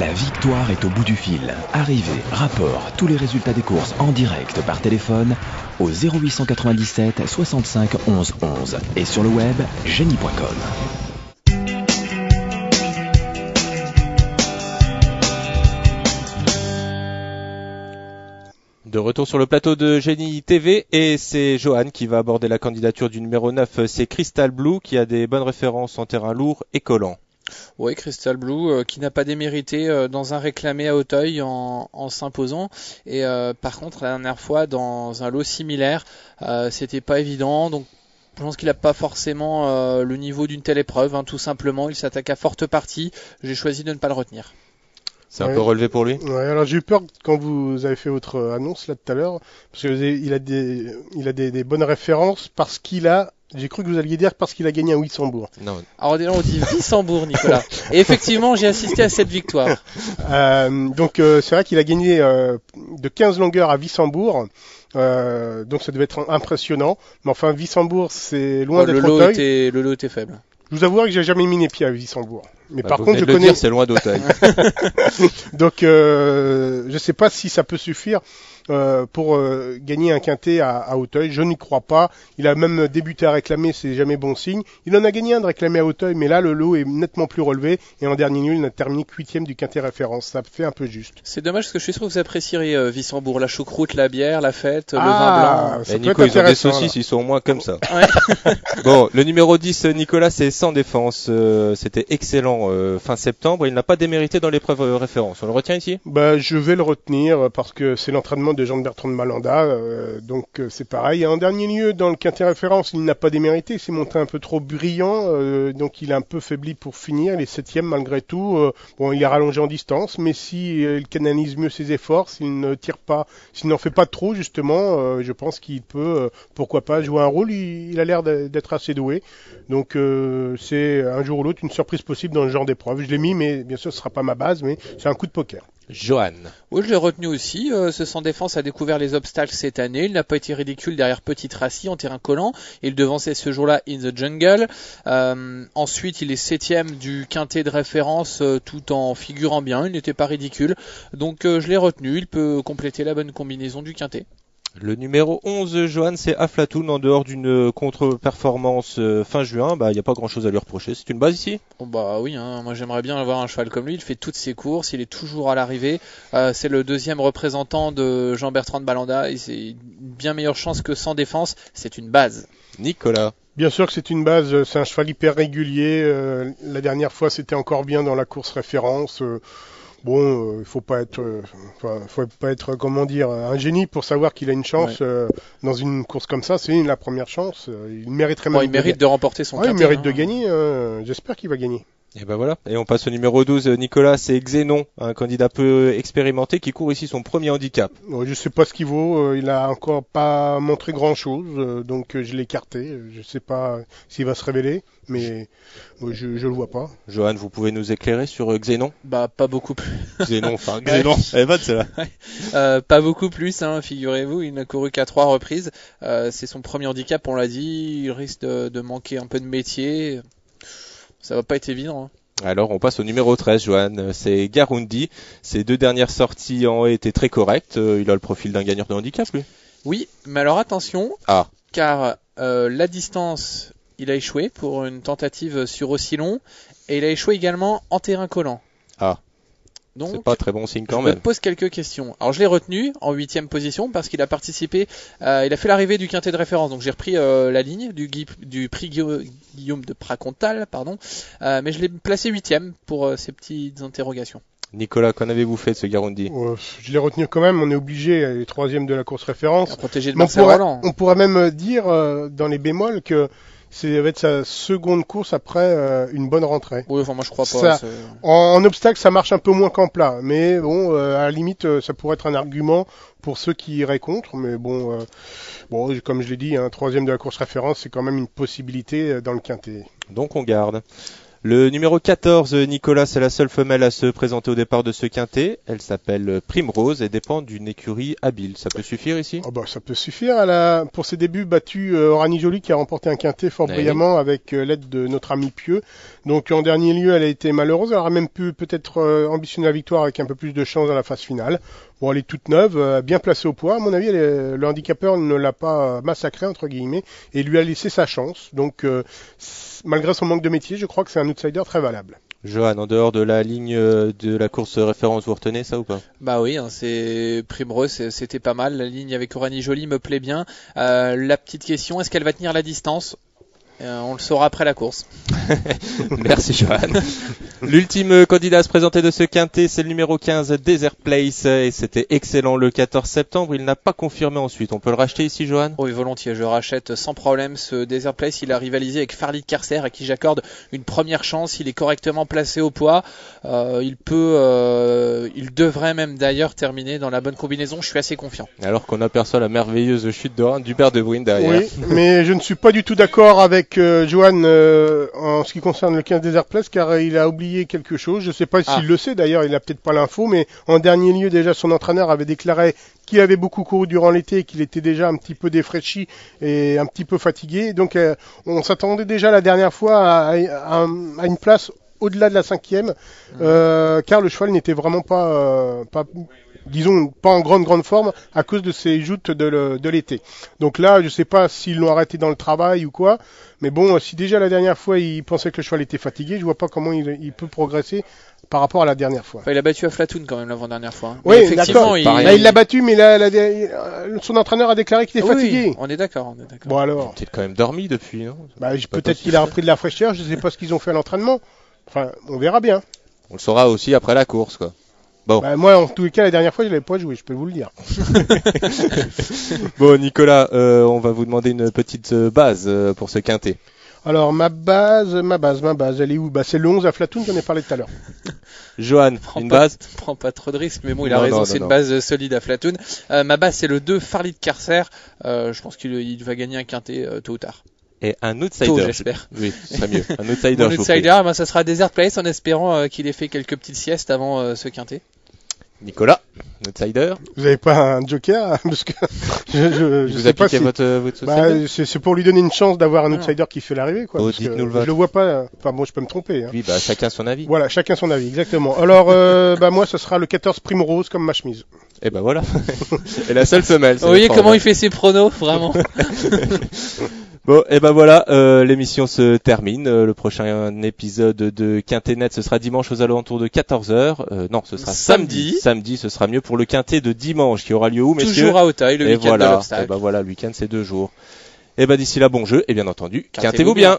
La victoire est au bout du fil. Arrivée, rapport, tous les résultats des courses en direct par téléphone au 0897 65 11 11 et sur le web génie.com. De retour sur le plateau de Génie TV et c'est Johan qui va aborder la candidature du numéro 9, c'est Crystal Blue qui a des bonnes références en terrain lourd et collant. Oui, Crystal Blue qui n'a pas démérité dans un réclamé à Auteuil en s'imposant et par contre la dernière fois dans un lot similaire c'était pas évident, donc je pense qu'il n'a pas forcément le niveau d'une telle épreuve, tout simplement il s'attaque à forte partie, j'ai choisi de ne pas le retenir. C'est un peu relevé pour lui. Ouais, alors j'ai eu peur quand vous avez fait votre annonce là tout à l'heure, parce qu'il a des bonnes références parce qu'il a. J'ai cru que vous alliez dire parce qu'il a gagné à Wissembourg. Non. Alors déjà on dit Wissembourg, Nicolas. Et effectivement j'ai assisté à cette victoire. Donc c'est vrai qu'il a gagné de 15 longueurs à Wissembourg. Donc ça devait être impressionnant. Mais enfin Wissembourg c'est loin d'être Auteuil. Le lot était faible. Je vous avouerai que j'ai jamais mis les pieds à Wissembourg. Mais par contre, je connais. Dire, c'est loin d'Auteuil. Donc, je sais pas si ça peut suffire pour gagner un quintet à Auteuil. Je n'y crois pas. Il a même débuté à réclamer, c'est jamais bon signe. Il en a gagné un de réclamer à Auteuil, mais là, le lot est nettement plus relevé. Et en dernier lieu, il a terminé 8e du quintet référence. Ça fait un peu juste. C'est dommage parce que je suis sûr que vous apprécierez Wissembourg, la choucroute, la bière, la fête, le vin blanc. Et Nico, ils ont des saucisses, ils sont au moins comme ça. Ouais. Bon, le numéro 10, Nicolas, c'est sans défense. C'était excellent fin septembre. Il n'a pas démérité dans l'épreuve référence. On le retient ici ? Je vais le retenir parce que c'est l'entraînement de Jean-Bertrand de Malanda. Donc c'est pareil. Et en dernier lieu, dans le quintet référence, il n'a pas démérité. Il s'est montré un peu trop brillant. Donc il est un peu faibli pour finir. Il est 7e malgré tout. Il est rallongé en distance. Mais si il canalise mieux ses efforts, s'il ne tire pas, s'il n'en fait pas trop justement, je pense qu'il peut, pourquoi pas, jouer un rôle. Il a l'air d'être assez doué. Donc c'est un jour ou l'autre une surprise possible dans le genre d'épreuve. Je l'ai mis, mais bien sûr ce sera pas ma base, mais c'est un coup de poker. Johan. Oui, je l'ai retenu aussi. Ce sans défense a découvert les obstacles cette année. Il n'a pas été ridicule derrière Petit Tracy en terrain collant. Il devançait ce jour-là In the Jungle. Ensuite, il est 7e du quintet de référence tout en figurant bien. Il n'était pas ridicule. Donc je l'ai retenu. Il peut compléter la bonne combinaison du quintet. Le numéro 11, Johan, c'est Aflatoon en dehors d'une contre-performance fin juin. Il n'y a pas grand-chose à lui reprocher. C'est une base ici ? Oui, moi j'aimerais bien avoir un cheval comme lui. Il fait toutes ses courses, il est toujours à l'arrivée. C'est le deuxième représentant de Jean-Bertrand de Balanda et c'est une bien meilleure chance que sans défense. C'est une base. Nicolas. Bien sûr que c'est une base, c'est un cheval hyper régulier. La dernière fois, c'était encore bien dans la course référence. Il faut pas être, comment dire, un génie pour savoir qu'il a une chance dans une course comme ça. C'est la première chance. Il mériterait même. Il mérite de remporter son quintet. Il mérite de gagner. J'espère qu'il va gagner. Et voilà. Et on passe au numéro 12, Nicolas, c'est Xénon, un candidat peu expérimenté qui court ici son premier handicap. Je sais pas ce qu'il vaut, il a encore pas montré grand chose, donc je l'ai écarté. Je sais pas s'il va se révéler, mais je le vois pas. Johan, vous pouvez nous éclairer sur Xénon ? Pas beaucoup plus. Xénon, elle va de celle-là. Pas beaucoup plus, figurez-vous, il n'a couru qu'à 3 reprises. C'est son premier handicap, on l'a dit, il risque de manquer un peu de métier. Ça va pas être évident. Alors on passe au numéro 13, Johan, c'est Garundi. Ses 2 dernières sorties ont été très correctes. Il a le profil d'un gagneur de handicap, lui. Oui, mais alors attention, car la distance, il a échoué pour une tentative sur aussi long, et il a échoué également en terrain collant. Donc, c'est pas très bon signe quand je même. me pose quelques questions. Alors je l'ai retenu en 8e position parce qu'il a participé, il a fait l'arrivée du quintet de référence. Donc j'ai repris la ligne du prix Guillaume de Pracontal, mais je l'ai placé 8e pour ces petites interrogations. Nicolas, qu'en avez-vous fait de ce Garundi ? Je l'ai retenu quand même, on est obligé, il est 3e de la course référence. Protégé de Marcel Roland. On pourrait même dire dans les bémols que ça va être sa seconde course après une bonne rentrée. Oui, moi je crois pas. En obstacle, ça marche un peu moins qu'en plat, mais à la limite, ça pourrait être un argument pour ceux qui iraient contre. Mais comme je l'ai dit, 3e de la course référence, c'est quand même une possibilité dans le quintet. Donc on garde. Le numéro 14, Nicolas, c'est la seule femelle à se présenter au départ de ce quintet. Elle s'appelle Primrose et dépend d'une écurie habile. Ça peut suffire ici? Oh bah, ça peut suffire. Elle a, pour ses débuts, battu Orani Jolie qui a remporté un quintet fort brillamment avec l'aide de notre ami Pieux. Donc en dernier lieu, elle a été malheureuse. Elle aurait même pu peut-être ambitionner la victoire avec un peu plus de chance dans la phase finale. Bon, elle est toute neuve, bien placée au poids. À mon avis, le handicapeur ne l'a pas massacré, entre guillemets, et lui a laissé sa chance. Donc, malgré son manque de métier, je crois que c'est un outsider très valable. Johan, en dehors de la ligne de la course référence, vous retenez ça ou pas? Bah oui, hein, c'est Primrose, c'était pas mal. La ligne avec Orani Jolie me plaît bien. La petite question, est-ce qu'elle va tenir la distance? On le saura après la course. Merci Johan. L'ultime candidat à se présenter de ce quintet, c'est le numéro 15, Desert Place, et c'était excellent le 14 septembre. Il n'a pas confirmé ensuite. On peut le racheter ici, Johan? Oui, volontiers. Je rachète sans problème ce Desert Place. Il a rivalisé avec Farley Carcer, à qui j'accorde une première chance. Il est correctement placé au poids. Il devrait même d'ailleurs terminer dans la bonne combinaison. Je suis assez confiant. Alors qu'on aperçoit la merveilleuse chute d'Hubert De Bruyne derrière. Oui, mais je ne suis pas du tout d'accord avec Johan en ce qui concerne le 15 Desert Place, car il a oublié quelque chose. Je ne sais pas s'il le sait d'ailleurs, il n'a peut-être pas l'info, mais en dernier lieu déjà son entraîneur avait déclaré qu'il avait beaucoup couru durant l'été, qu'il était déjà un petit peu défraîchi et un petit peu fatigué. Donc on s'attendait déjà la dernière fois à une place au-delà de la 5e, car le cheval n'était vraiment pas en grande forme à cause de ses joutes de l'été. Donc là, je sais pas s'ils l'ont arrêté dans le travail ou quoi, mais bon, si déjà la dernière fois il pensait que le cheval était fatigué, je vois pas comment il peut progresser par rapport à la dernière fois. Enfin, il a battu à Flatoun quand même l'avant-dernière fois. Oui, effectivement, d'accord. Il l'a battu, mais son entraîneur a déclaré qu'il était fatigué. Oui, on est d'accord. Bon alors. Il a peut-être quand même dormi depuis, non? Peut-être qu'il a repris de la fraîcheur, je sais pas ce qu'ils ont fait à l'entraînement. Enfin, on verra bien. On le saura aussi après la course, quoi. Bon. Moi, en tous les cas, la dernière fois, je l'avais pas joué, je peux vous le dire. Bon, Nicolas, on va vous demander une petite base pour ce quintet. Alors, ma base, elle est où? C'est le 11 à Flatoun, j'en ai parlé tout à l'heure. Johan, base? Prends pas trop de risques, mais bon, il a raison, c'est une base solide à Flatoun. Ma base, c'est le 2 Farley Carcer. Je pense qu'il va gagner un quintet tôt ou tard. Et un outsider. J'espère. Oui, ce serait mieux. Un outsider. Un outsider, ça sera Desert Place en espérant qu'il ait fait quelques petites siestes avant ce quintet. Nicolas, outsider. Vous n'avez pas un joker? Parce que je vous sais pas si... votre c'est pour lui donner une chance d'avoir un outsider qui fait l'arrivée, quoi. Oh, je le vois pas. Enfin bon, je peux me tromper. Hein. Oui, chacun son avis. Voilà, chacun son avis, exactement. Alors, moi, ce sera le 14 Primrose comme ma chemise. Et voilà. Et la seule femelle. Vous voyez comment il fait ses pronos, vraiment. Bon, voilà, l'émission se termine. Le prochain épisode de Quintet Net, ce sera dimanche aux alentours de 14h. Non, ce sera samedi. Samedi, ce sera mieux pour le Quintet de dimanche qui aura lieu où, messieurs? Toujours à Auteuil, le week-end de l'obstacle. Le week-end, c'est 2 jours. Et d'ici là, bon jeu, et bien entendu, Quintez-vous bien.